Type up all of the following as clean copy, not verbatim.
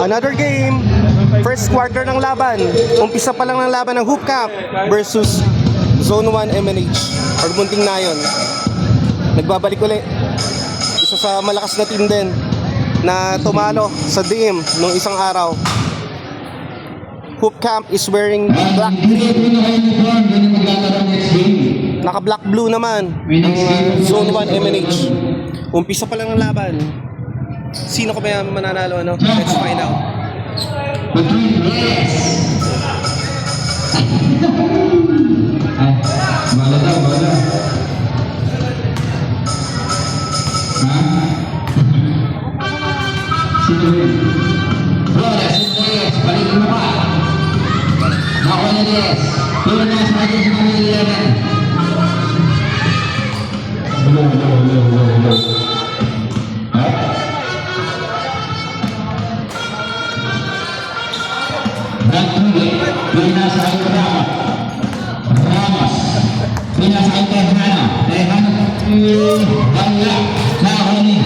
Another game. First quarter ng laban. Umpisa pa lang ng laban ng Hoop Camp versus Zone 1 MNH. Or munting na yun. Nagbabalik ulit. Isa sa malakas na team din na tumalo sa DIM nung isang araw. Hoop Camp is wearing black green. Naka black blue naman ang Zone 1 MNH. Umpisa pa lang ng laban. Sino ko ba mananalo, ano? Let's find out. Bala daw, bala. Ha? Sino yun? Flores, balik mo ka. Ako na Des. Tulad na sa atin sa Manila na. Hello. Ha? Dagtuloy, pinasa ay Ramos. Pinasa ay Tejano. Bala. Nahuli.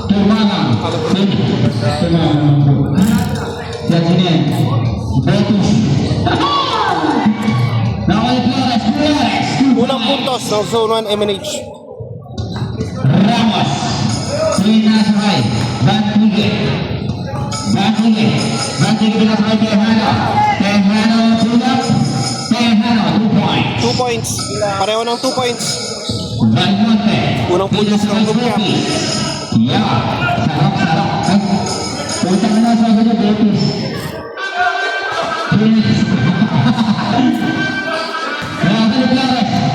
Tumana. Yan sini. Betus. Flores. Unang puntos ng Zone 1 MNH. Ramos. Pinasakay. Bantige pinasakay Tejano. Tejano tulak. Tejano 2 points. 2 points. Pareho ng 2 points. Valmonte. Unang puntos ng Hoop Camp. Yeah. Sarap. Punta ka na sa akin yung Betis.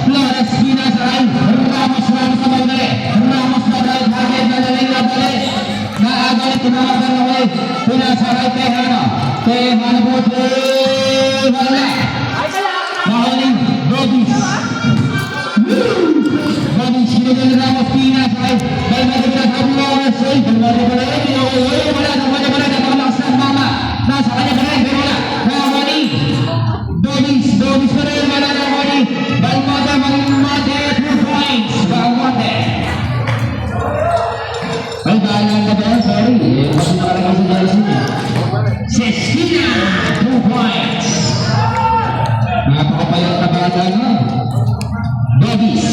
Flores, pinasakay. Ramos na magdali. Ramos na hagit na daling nabali. Naagay, tumawagan na ulit. Pinasakay Tejano. Tejano po. Wala. Mahuling Bobis. Bobis, sinigil Ramos, pinasakay. Dahil magdali sa Flores. Wala. Napakalakas ng mama. Nasa kanya pa rin, pero wala. Nahuling. Bobis pa rin. Wala na huling. Valmonte, 2 points. Valmonte. Ay, dahil na ba? Sorry. Kasi nakalagay sa jersey niya. Cestina, 2 points. Napakapayat na bata na. Bobis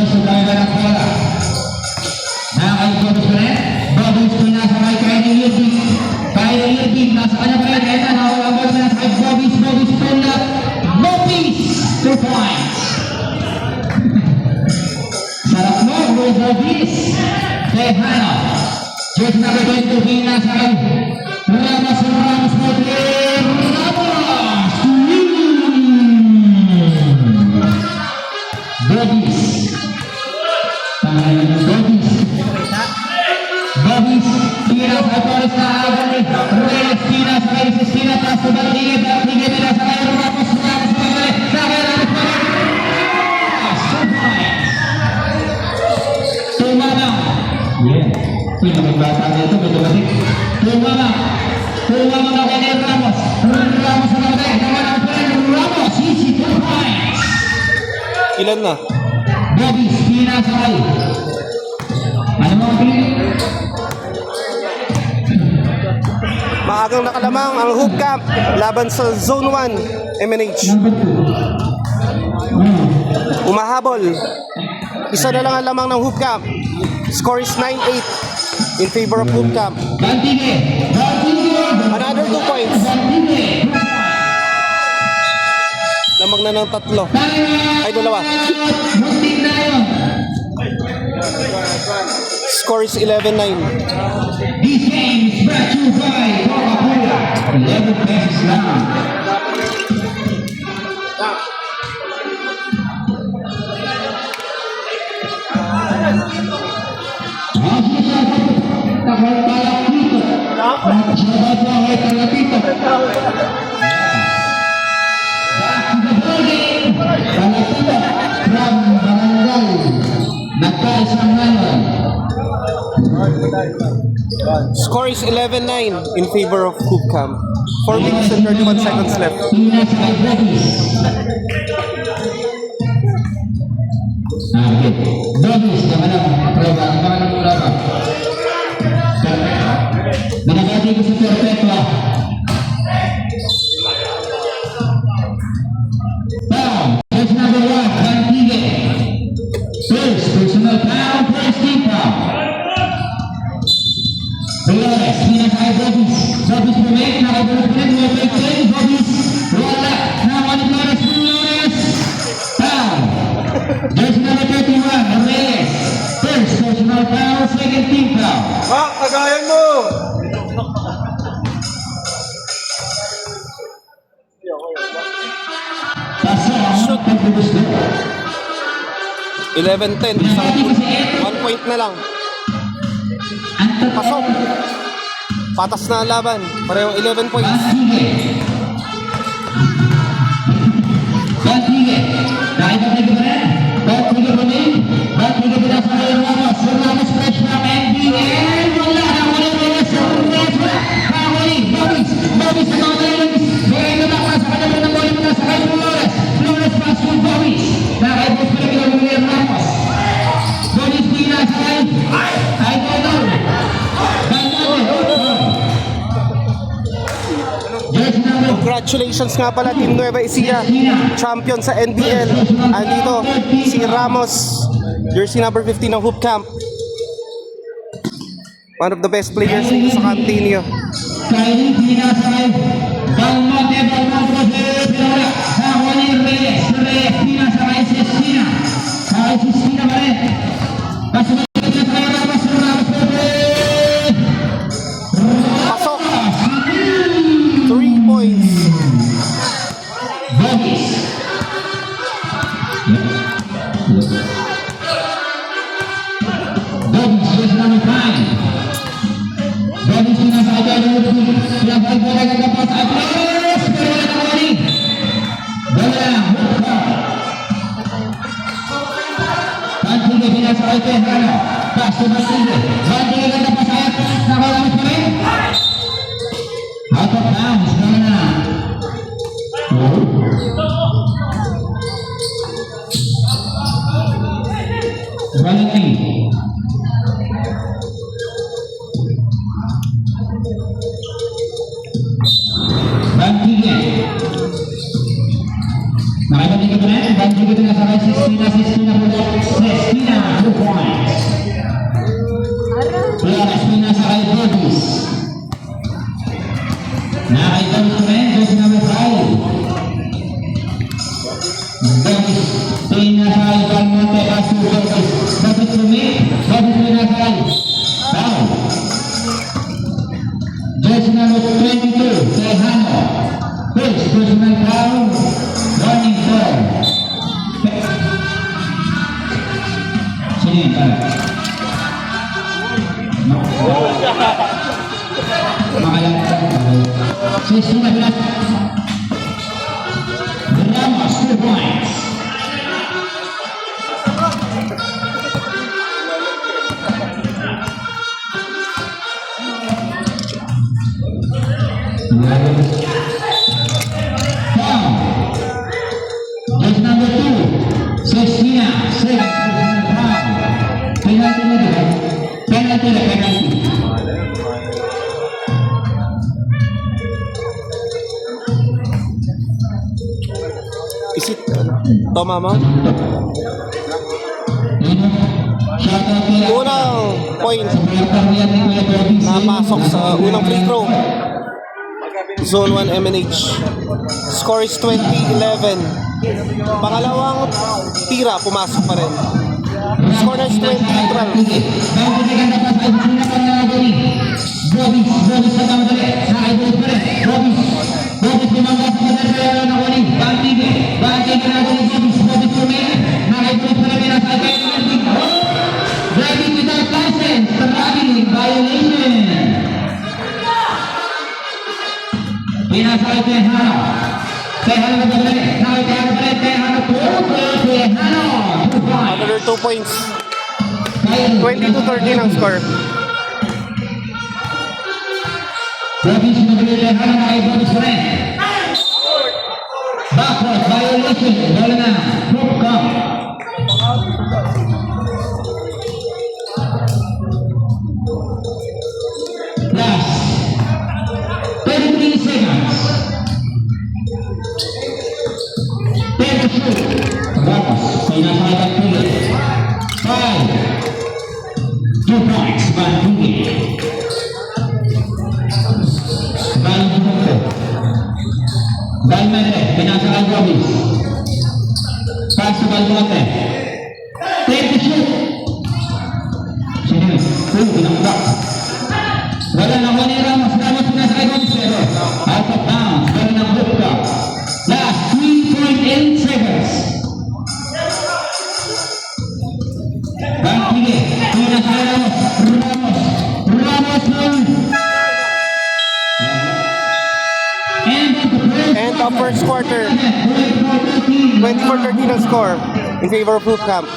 sa tayo ng bola. Nakakaibobis pa rin. Bobis pinasakay Kyle Irving. Nasa kanya pa rin. Ito, nakakabol pinasakay Bobis tulad. Bobis, 2 points. Sarap mo, Bobis. Tejano. Jersey number 22, pinasakay Ramos mo. Bobis. Pinasakay Torres na agad. Reyes pinasakay Cestina. Taas na Bantige pinasakay Ramos pagkali. Sakay Ramos pagkali. Tumama. Yeah. Sino magbata nito? Tumama na kay Ramos. Ramos na naman. Ramos. Easy 2 points. Ilan na? Bobis pinasakay. Ano mo Maagang nakalamang ang Hoop Camp laban sa Zone 1 MNH. Umahabol. Isa na lang ang lamang ng Hoop Camp. Score is 9-8 in favor of Hoop Camp. Another 2 points. Lamang na ng 3. Ay, 2. Score is 11-9. This game is brought to you by Coca-Cola. 11 pesos lang. Nagkaisang ngayon. Score is 11-9 in favor of Hoop Camp. 4 minutes and 31 seconds left. Pinasakay Bobis. Okay. Bobis, nakalang prueba. Nakalang prueba. Nakagati ko sa Perpetua. Foul. That's number 1, Cantigue. First, personal foul, first team foul. Flores, pinasakay Bobis. Bobis pumik, nakabulot rin, may peksin. Bobis, wala. Naman Flores, Flores. Foul. Jersey number 31, Reyes. First, personal foul, second team foul. Kagayan mo! Pasok, pagbubusto. 11-10, isang 1 point na lang. Pasok. Patas na ang laban. Parehong 11 points. Cantigue. Nakipagay ka ba rin? Cantigue ba rin? Cantigue pinasakay ang Ramos. Ramos fresh from NBL. Wala na, wala Reyes. Reyes wala. Nakahuli. Bobis. Bobis ang mga Reyes. Bigay na ba? Sa kanya ba ng bola mo na sa kanya Flores. Flores pass to Bobis. Nakipagay pa rin ang William Ramos. Bobis pinasakay. I don't know. Jersey number Congratulations nga pala Team Nueva Ecija, champion sa NBL. Andito si Ramos, jersey number 15 ng Hoop Camp. One of the best players dito sa Cantinio. Kylie pinasakay. Balmonte Pinawala. Nakawali Reyes. Reyes pinasakay Sestina. Sakay Sestina ba rin? Pasok na sa Ramos. Ramos Pasok! 3 points. Bobis. Bobis, jersey number 5. Bobis pinasakay tayo ng Lutfi. Pinasakay po tayo ng kapas. At Flores! Pero wala nakawali. Wala. Cantigue pinasakay tayo. Hano. Pass to Cantigue. Cantigue ganda pasayat. Nakawala pa rin. Out of bounds. Wala na. Valentin. Cantigue. Nakaibating ka ba rin? Cantigue pinasakay Sestina po. Sestina, 2 points. Flores pinasakay Bobis. Nakaibating ko rin, jersey number 5. Bobis pinasakay Balmonte Pasu Bobis. Bobis pumik. Bobis pinasakay. Foul. Jersey number 22, Tejano. First personal foul, warning foul. Sino yun? Makalangkang. Sestina Blas. Ramos, 2 points. Foul. Jersey number 2, Sestina. Second personal foul. Penalty na diba? Penalty. Is it Toma mo? Shoutout kay Unang point supporter niya ni Kuya Bobby. napasok sa unang free throw. Zone 1 MNH. Score is 20-11. Pangalawang tira, pumasok pa rin. Score is 20-12. Bobby sa tawag ulit. Nakaibot pa rin. Bobby tumangga sa pagkakaya na kuling. Cantigue na natin Bobby pumili. Nakaibot pa rin. Pinasakay ng Big Ball. Driving without license. Traveling violation. Pinasakay Tejano. Tejano na ba rin? Nakitehano pa rin. Tejano po. Tejano. 2 points. Another 2 points. 22-13 ang score. Robin sinubuli Tejano na kay Bobby Soren. Backward violation. Bola na. Group count. Last 33 seconds. 10 to shoot. Ramos, pinasakay Pili. 5. 2 points, Van Pili. Van Pili. Van Medre, pinasakay Robis. Pass to Valmonte. 10 to shoot. Sino? Pinakbak. Wala na ko ni Ramos. Ramos pinasakay Robis pero out of bounds. Wala na hook ka. Last 3.8 seconds. Van Pili. Pinasakay Ramos. Ramos nun. End of first quarter. 24-13 ang score in favor of Hoop Camp.